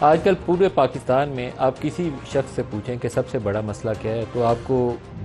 آج کل پورے پاکستان میں آپ کسی شخص سے پوچھیں کہ سب سے بڑا مسئلہ کیا ہے تو آپ کو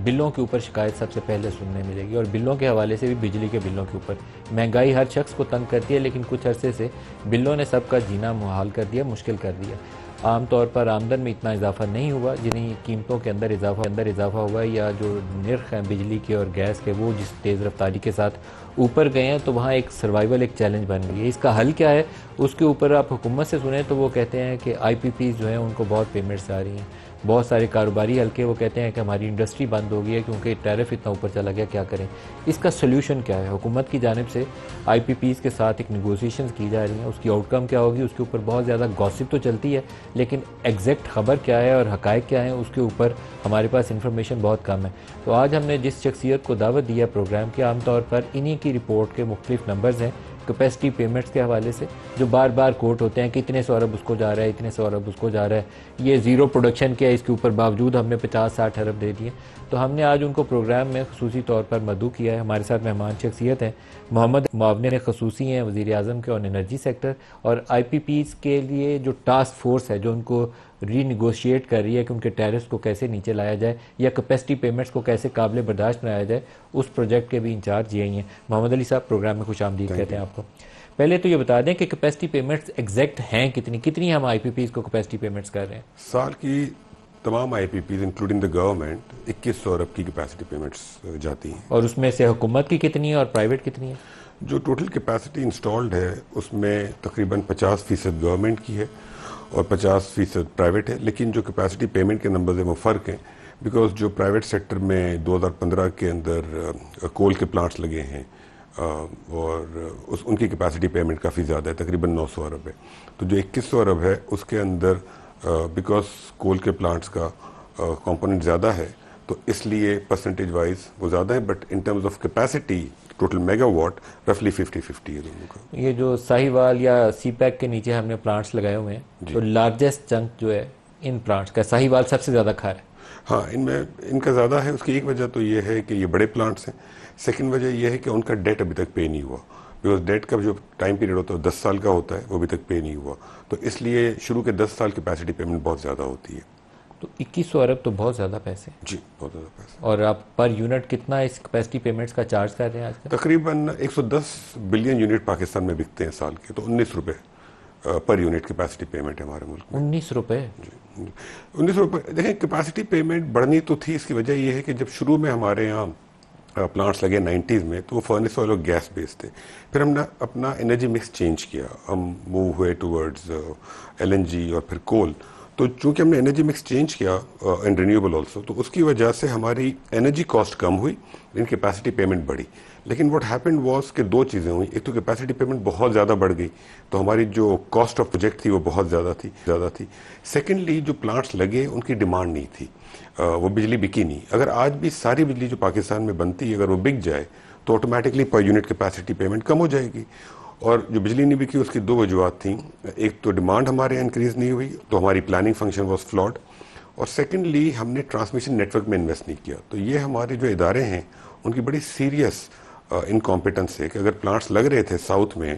بلوں کے اوپر شکایت سب سے پہلے سننے ملے گی، اور بلوں کے حوالے سے بھی بجلی کے بلوں کے اوپر مہنگائی ہر شخص کو تنگ کرتی ہے، لیکن کچھ عرصے سے بلوں نے سب کا جینا محال کر دیا، مشکل کر دیا۔ عام طور پر آمدن میں اتنا اضافہ نہیں ہوا، جنہیں قیمتوں کے اندر اضافہ ہوا ہے، یا جو نرخ ہیں بجلی کے اور گیس کے وہ جس تیز رفتاری کے ساتھ اوپر گئے ہیں، تو وہاں ایک سروائیول ایک چیلنج بن گئی ہے۔ اس کا حل کیا ہے اس کے اوپر آپ حکومت سے سنیں تو وہ کہتے ہیں کہ آئی پی پیز جو ہیں ان کو بہت پیمنٹس آ رہی ہیں، بہت سارے کاروباری حلقے وہ کہتے ہیں کہ ہماری انڈسٹری بند ہو گئی ہے کیونکہ ٹیرف اتنا اوپر چلا گیا، کیا کریں؟ اس کا سلیوشن کیا ہے؟ حکومت کی جانب سے آئی پی پیز کے ساتھ ایک نیگوسیشنز کی جا رہی ہیں، اس کی آؤٹ کم کیا ہوگی اس کے اوپر بہت زیادہ گوسپ تو چلتی ہے، لیکن ایگزیکٹ خبر کیا ہے اور حقائق کیا ہیں اس کے اوپر ہمارے پاس انفارمیشن بہت کم ہے۔ تو آج ہم نے جس شخصیت کو دعوت دی ہے پروگرام کے، عام طور پر انہی کی رپورٹ کے مختلف نمبرز ہیں کیپیسٹی پیمنٹس کے حوالے سے، جو بار بار کوٹ ہوتے ہیں کہ اتنے سو ارب اس کو جا رہا ہے، اتنے سو ارب اس کو جا رہا ہے، یہ زیرو پروڈکشن کیا ہے، اس کے اوپر باوجود ہم نے 50-60 ارب دے دیے۔ تو ہم نے آج ان کو پروگرام میں خصوصی طور پر مدعو کیا ہے۔ ہمارے ساتھ مہمان شخصیت ہیں محمد معاون خصوصی ہیں وزیر اعظم کے آن انرجی سیکٹر، اور آئی پی پیز کے لیے جو ٹاسک فورس ہے جو ان کو ری نیگوشیٹ کر رہی ہے کہ ان کے ٹیرفز کو کیسے نیچے لایا جائے یا کیپیسٹی پیمنٹس کو کیسے قابل برداشت بنایا جائے، اس پروجیکٹ کے بھی انچارج یہی ہیں۔ محمد علی صاحب پروگرام میں خوش آمدید کہتے ہیں آپ کو۔ پہلے تو یہ بتا دیں کہ کیپیسٹی پیمنٹس ایگزیکٹ ہیں کتنی ہم آئی پی پیز کو کیپیسٹی پیمنٹس کر رہے ہیں؟ سال کی تمام IPPs including the government 2100 ارب کی کیپیسٹی پیمنٹس جاتی ہیں۔ اور اس میں سے حکومت کی کتنی ہے اور پرائیویٹ کتنی ہے؟ جو ٹوٹل کیپیسٹی انسٹالڈ ہے اس میں تقریباً 50% گورنمنٹ کی ہے اور 50% پرائیویٹ ہے، لیکن جو کیپیسٹی پیمنٹ کے نمبرز ہیں وہ فرق ہیں، بیکاز جو پرائیویٹ سیکٹر میں 2015 کے اندر کول کے پلانٹس لگے ہیں اور ان کی کیپیسٹی پیمنٹ کافی زیادہ ہے، تقریباً 900 ارب ہے۔ تو جو 2100 ارب ہے اس کے اندر بیکاز کول کے پلانٹس کا کمپوننٹ زیادہ ہے تو اس لیے پرسنٹیج وائز وہ زیادہ ہے، but in terms of capacity total megawatt رفلی 50-50 ہے دونوں کا۔ یہ جو ساہیوال یا سی پیک کے نیچے ہم نے پلانٹس لگائے ہوئے ہیں تو لارجسٹ چنک جو ہے ان پلانٹس کا ساہیوال سب سے زیادہ کھا رہا ہے۔ ہاں، ان کا زیادہ ہے۔ اس کی ایک وجہ تو یہ ہے کہ یہ بڑے پلانٹس ہیں، سیکنڈ وجہ یہ ہے کہ ان کا ڈیٹ ابھی تک پے نہیں ہوا، بیکاز ڈیٹ کا جو ٹائم پیریڈ ہوتا ہے 10 سال کا ہوتا ہے، وہ ابھی تک پے نہیں ہوا، تو اس لیے شروع کے 10 سال کیپیسٹی پیمنٹ بہت زیادہ ہوتی ہے۔ تو 2100 ارب تو بہت زیادہ پیسے ہیں۔ جی، بہت زیادہ پیسے۔ اور آپ پر یونٹ کتنا اس کیپیسٹی پیمنٹس کا چارج کر رہے ہیں آج کل؟ تقریباً 110 بلین یونٹ پاکستان میں بکتے ہیں سال کے، تو 19 روپے پر یونٹ کیپیسٹی پیمنٹ ہے ہمارے ملک میں۔ 19 روپے؟ جی، 19 روپے۔ دیکھیں کیپیسٹی پیمنٹ بڑھنی تو تھی، اس کی وجہ یہ ہے کہ جب شروع میں ہمارے یہاں پلانٹس لگے 90s میں تو وہ فرنس آئل اور گیس بیس تھے، پھر ہم نے اپنا انرجی مکس چینج کیا، ہم موو ہوئے ٹورڈز LNG اور پھر کول۔ تو چونکہ ہم نے انرجی مکس چینج کیا اینڈ رینیوبل آلسو، تو اس کی وجہ سے ہماری انرجی کاسٹ کم ہوئی لیکن کیپیسٹی پیمنٹ بڑھی۔ لیکن واٹ ہیپنڈ واز کہ دو چیزیں ہوئیں، ایک تو کیپیسٹی پیمنٹ بہت زیادہ بڑھ گئی تو ہماری جو کاسٹ آف پروجیکٹ تھی وہ بہت زیادہ تھی۔ سیکنڈلی جو پلانٹس لگے ان کی ڈیمانڈ نہیں تھی، وہ بجلی بکی نہیں۔ اگر آج بھی ساری بجلی جو پاکستان میں بنتی ہے اگر وہ بک جائے تو automatically per unit capacity payment کم ہو جائے گی۔ اور جو بجلی نہیں بکی اس کی دو وجوہات تھیں، ایک تو ڈیمانڈ ہمارے یہاں انکریز نہیں ہوئی تو ہماری پلاننگ فنکشن واز فلاڈ، اور سیکنڈلی ہم نے ٹرانسمیشن نیٹ ورک میں انویسٹ نہیں کیا۔ تو یہ ہمارے جو ادارے ہیں ان کی بڑی سیریس انکمپیٹنس ہے کہ اگر پلانٹس لگ رہے تھے ساؤتھ میں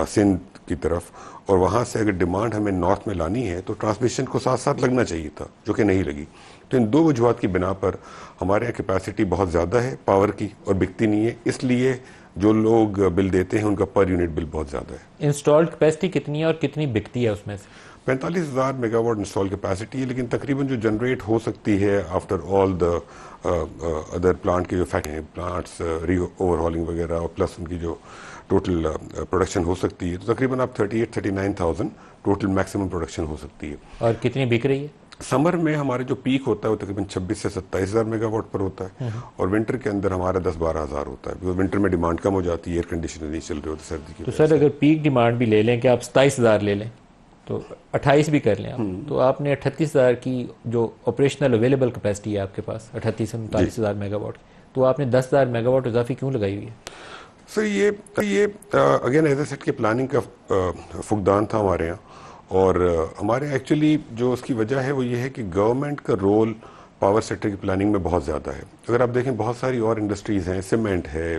سندھ کی طرف اور وہاں سے اگر ڈیمانڈ ہمیں نارتھ میں لانی ہے تو ٹرانسمیشن کو ساتھ ساتھ لگنا چاہیے تھا، جو کہ نہیں لگی۔ تو ان دو وجوہات کی بنا پر ہمارے یہاں کیپیسٹی بہت زیادہ ہے پاور کی اور بکتی نہیں ہے، اس لیے جو لوگ بل دیتے ہیں ان کا پر یونٹ بل بہت زیادہ ہے۔ انسٹالڈ کیپیسٹی کتنی ہے اور کتنی بکتی ہے اس میں سے؟ 45,000 میگا واٹ انسٹال کیپیسٹی ہے، لیکن تقریباً جو جنریٹ ہو سکتی ہے after all the other plant کے جو فیکٹ ہیں، پلانٹس ری اوور ہالنگ وغیرہ اور پلس ان کی جو ٹوٹل پروڈکشن ہو سکتی ہے، تو تقریباً اب 38-39,000 ٹوٹل میکسیمم پروڈکشن ہو سکتی ہے۔ اور کتنی بک رہی ہے؟ سمر میں ہمارے جو پیک ہوتا ہے وہ تقریباً 26 سے 27,000 میگا واٹ پر ہوتا ہے، اور ونٹر کے اندر ہمارا 10-12,000 ہوتا ہے، کیونکہ ونٹر میں ڈیمانڈ کم ہو جاتی ہے، ایئر کنڈیشنر نہیں چل رہے ہوتے سردی کی۔ تو سر اگر پیک ڈیمانڈ بھی لے لیں کہ آپ 27,000 لے لیں تو 28 بھی کر لیں آپ، تو آپ نے 38,000 کی جو آپریشنل اویلیبل کیپیسٹی ہے آپ کے پاس 38 سے 39,000 میگا واٹ، تو آپ نے 10,000 میگا واٹ اضافی کیوں لگائی ہوئی ہے؟ سر یہ اگین ایز اے سیٹ کے پلاننگ کا فقدان تھا ہمارے یہاں، اور ہمارے ایکچولی جو اس کی وجہ ہے وہ یہ ہے کہ گورنمنٹ کا رول پاور سیکٹر کی پلاننگ میں بہت زیادہ ہے۔ اگر آپ دیکھیں بہت ساری اور انڈسٹریز ہیں، سیمنٹ ہے،